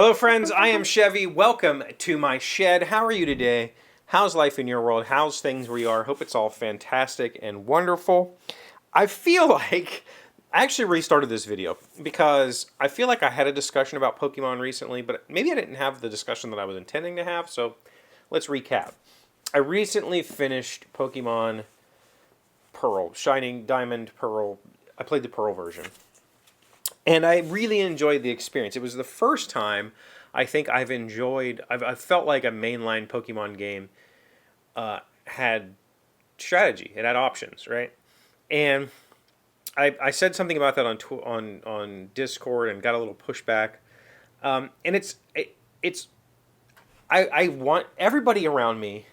Hello, friends. I am Chevy. Welcome to my shed. How are you today? How's life in your world? How's things where you are? Hope it's all fantastic and wonderful. I feel like I actually restarted this video because I feel like I had a discussion about Pokemon recently, but maybe I didn't have the discussion that I was intending to have, so let's recap. I recently finished Pokemon Pearl, Shining Diamond Pearl. I played the Pearl version. And I really enjoyed the experience. It was the first time I think I've felt like a mainline Pokemon game had strategy. It had options, right? And I said something about that on Discord and got a little pushback. And it's I want everybody around me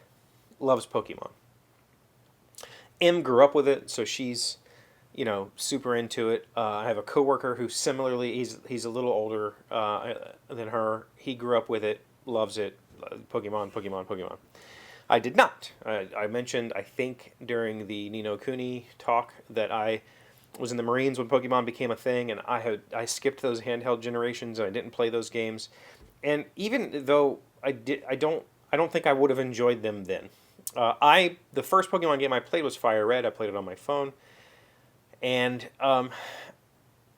loves Pokemon. Em grew up with it, so she's super into it. I have a coworker who similarly, he's a little older than her. He grew up with it, loves it. Pokemon, Pokemon, Pokemon. I did not. I mentioned, I think, during the Ni no Kuni talk that I was in the Marines when Pokemon became a thing, and I skipped those handheld generations and I didn't play those games. And even though I don't think I would have enjoyed them then. The first Pokemon game I played was Fire Red. I played it on my phone. And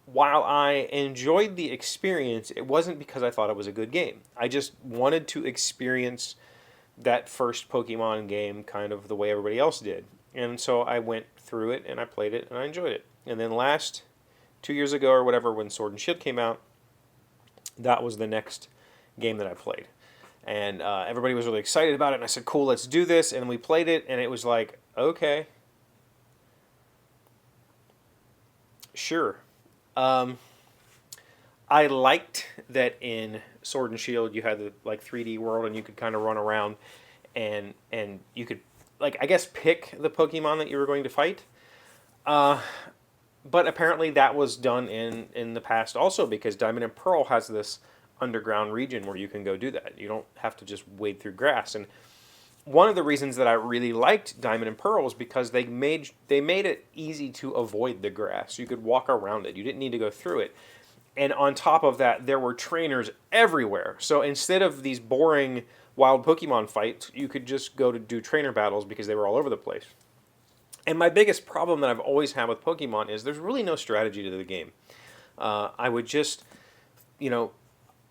while I enjoyed the experience, it wasn't because I thought it was a good game. I just wanted to experience that first Pokemon game kind of the way everybody else did. And so I went through it and I played it and I enjoyed it. And then 2 years ago or whatever, when Sword and Shield came out, that was the next game that I played. And everybody was really excited about it. And I said, cool, let's do this. And we played it and it was like, okay. Sure. I liked that in Sword and Shield you had the 3D world and you could kind of run around and you could I guess pick the Pokemon that you were going to fight. But apparently that was done in the past also because Diamond and Pearl has this underground region where you can go do that. You don't have to just wade through grass. And one of the reasons that I really liked Diamond and Pearl is because they made it easy to avoid the grass. You could walk around it. You didn't need to go through it. And on top of that, there were trainers everywhere. So instead of these boring wild Pokemon fights, you could just go to do trainer battles because they were all over the place. And my biggest problem that I've always had with Pokemon is there's really no strategy to the game. I would just,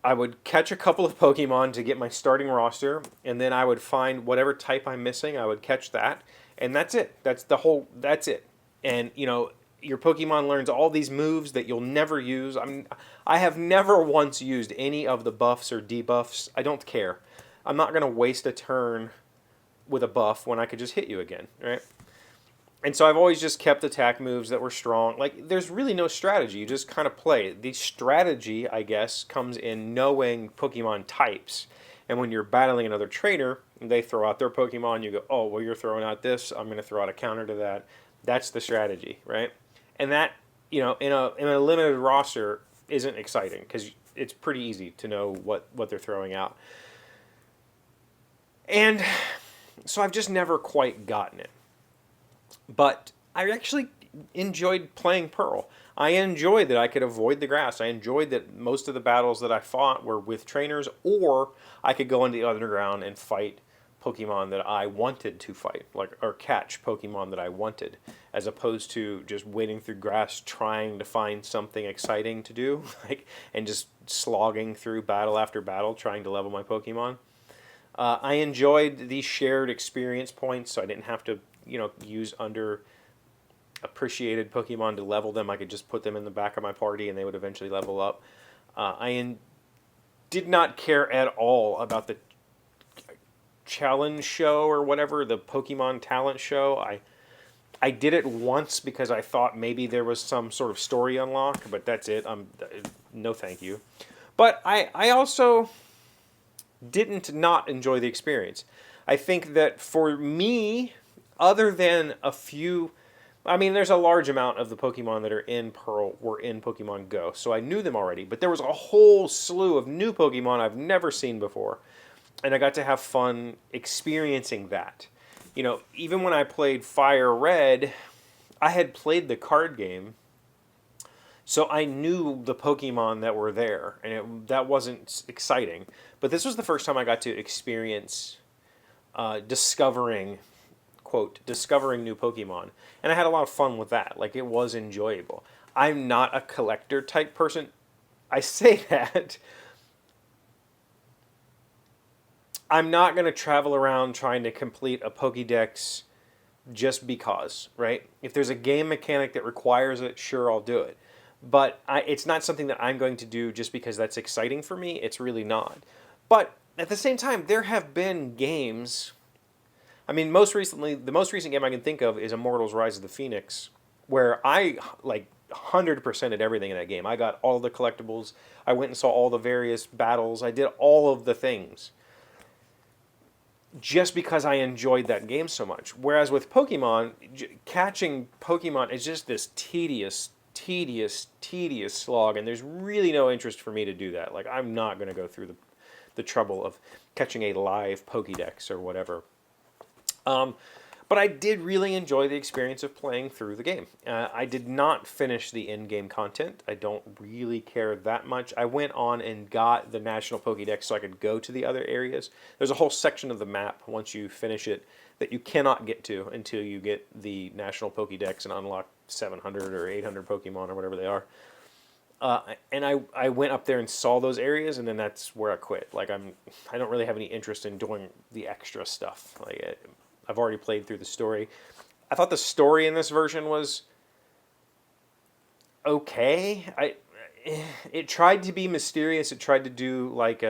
I would catch a couple of Pokemon to get my starting roster, and then I would find whatever type I'm missing, I would catch that, and that's it. That's it. And, your Pokemon learns all these moves that you'll never use. I have never once used any of the buffs or debuffs. I don't care. I'm not going to waste a turn with a buff when I could just hit you again, right? And so I've always just kept attack moves that were strong. There's really no strategy. You just kind of play. The strategy, I guess, comes in knowing Pokemon types. And when you're battling another trainer, they throw out their Pokemon, you go, oh, well, you're throwing out this. I'm going to throw out a counter to that. That's the strategy, right? And that, in a limited roster isn't exciting because it's pretty easy to know what they're throwing out. And so I've just never quite gotten it. But I actually enjoyed playing Pearl. I enjoyed that I could avoid the grass. I enjoyed that most of the battles that I fought were with trainers, or I could go into the underground and fight Pokemon that I wanted to fight, or catch Pokemon that I wanted, as opposed to just wading through grass trying to find something exciting to do, and just slogging through battle after battle trying to level my Pokemon. I enjoyed the shared experience points, so I didn't have to use underappreciated Pokemon to level them. I could just put them in the back of my party and they would eventually level up. Did not care at all about the challenge show or whatever, the Pokemon talent show. I did it once because I thought maybe there was some sort of story unlock, but that's it. No thank you. But I also didn't not enjoy the experience. I think that for me, other than a few, there's a large amount of the Pokemon that are in Pearl were in Pokemon Go, so I knew them already, but there was a whole slew of new Pokemon I've never seen before, and I got to have fun experiencing that. Even when I played Fire Red, I had played the card game, So I knew the Pokemon that were there, and that wasn't exciting. But this was the first time I got to experience discovering, quote, discovering new Pokemon. And I had a lot of fun with that. Like, it was enjoyable. I'm not a collector type person. I say that. I'm not going to travel around trying to complete a Pokédex just because, right? If there's a game mechanic that requires it, sure, I'll do it. But it's not something that I'm going to do just because that's exciting for me. It's really not. But at the same time, there have been games. I mean, most recently, the most recent game I can think of is Immortals: Rise of the Phoenix, where I like 100%ed everything in that game. I got all the collectibles. I went and saw all the various battles. I did all of the things just because I enjoyed that game so much. Whereas with Pokemon, catching Pokemon is just this tedious slog, and there's really no interest for me to do that. Like, I'm not going to go through the trouble of catching a live Pokédex or whatever. But I did really enjoy the experience of playing through the game. I did not finish the in-game content. I don't really care that much. I went on and got the National Pokédex so I could go to the other areas. There's a whole section of the map, once you finish it, that you cannot get to until you get the National Pokédex and unlock 700 or 800 Pokemon or whatever they are. And I went up there and saw those areas, and then that's where I quit. Like, I don't really have any interest in doing the extra stuff. Like, I've already played through the story. I thought the story in this version was okay. It tried to be mysterious. It tried to do like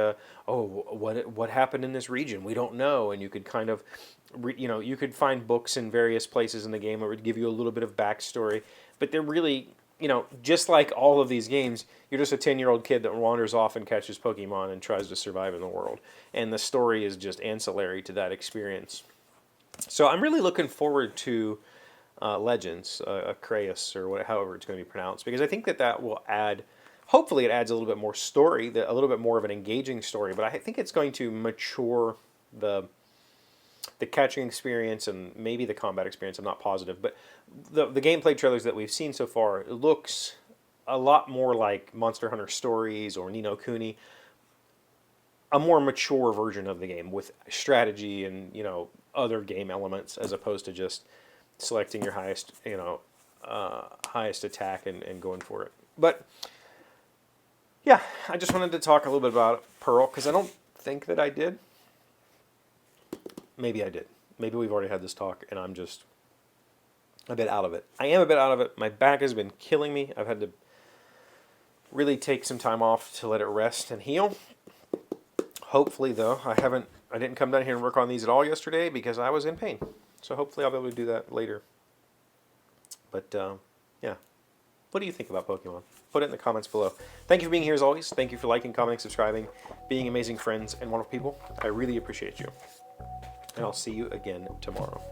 what happened in this region? We don't know. And you could kind of, you could find books in various places in the game that would give you a little bit of backstory. But they're really, just like all of these games, you're just a 10-year-old kid that wanders off and catches Pokemon and tries to survive in the world. And the story is just ancillary to that experience. So I'm really looking forward to Legends, Crayon, or however it's going to be pronounced, because I think that will add, hopefully it adds a little bit more story, a little bit more of an engaging story, but I think it's going to mature the catching experience and maybe the combat experience. I'm not positive, but the gameplay trailers that we've seen so far, it looks a lot more like Monster Hunter Stories or Ni no Kuni, a more mature version of the game with strategy and other game elements, as opposed to just selecting your highest highest attack and going for it. But yeah, I just wanted to talk a little bit about Pearl, because I don't think that I did. Maybe I did. Maybe we've already had this talk and I'm just a bit out of it. I am a bit out of it. My back has been killing me. I've had to really take some time off to let it rest and heal. Hopefully, though, I didn't come down here and work on these at all yesterday because I was in pain. So hopefully I'll be able to do that later. But, yeah. What do you think about Pokemon? Put it in the comments below. Thank you for being here as always. Thank you for liking, commenting, subscribing, being amazing friends and wonderful people. I really appreciate you. And I'll see you again tomorrow.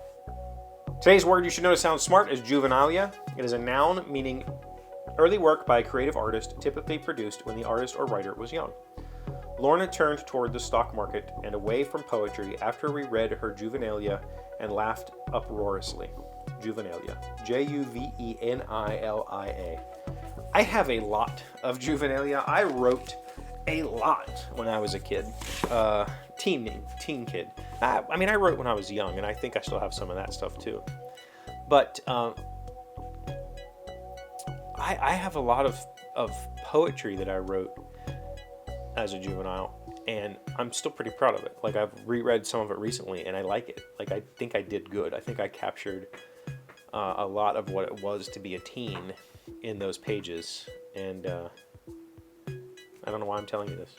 Today's word you should know to sound smart is Juvenalia. It is a noun meaning early work by a creative artist, typically produced when the artist or writer was young. Lorna turned toward the stock market and away from poetry after we read her Juvenalia and laughed uproariously. Juvenalia. Juvenalia. I have a lot of Juvenalia. I wrote a lot when I was a kid. Teen kid. I wrote when I was young, and I think I still have some of that stuff too. But I have a lot of poetry that I wrote as a juvenile, and I'm still pretty proud of it. Like, I've reread some of it recently, and I like it. Like, I think I did good. I think I captured a lot of what it was to be a teen in those pages, and I don't know why I'm telling you this.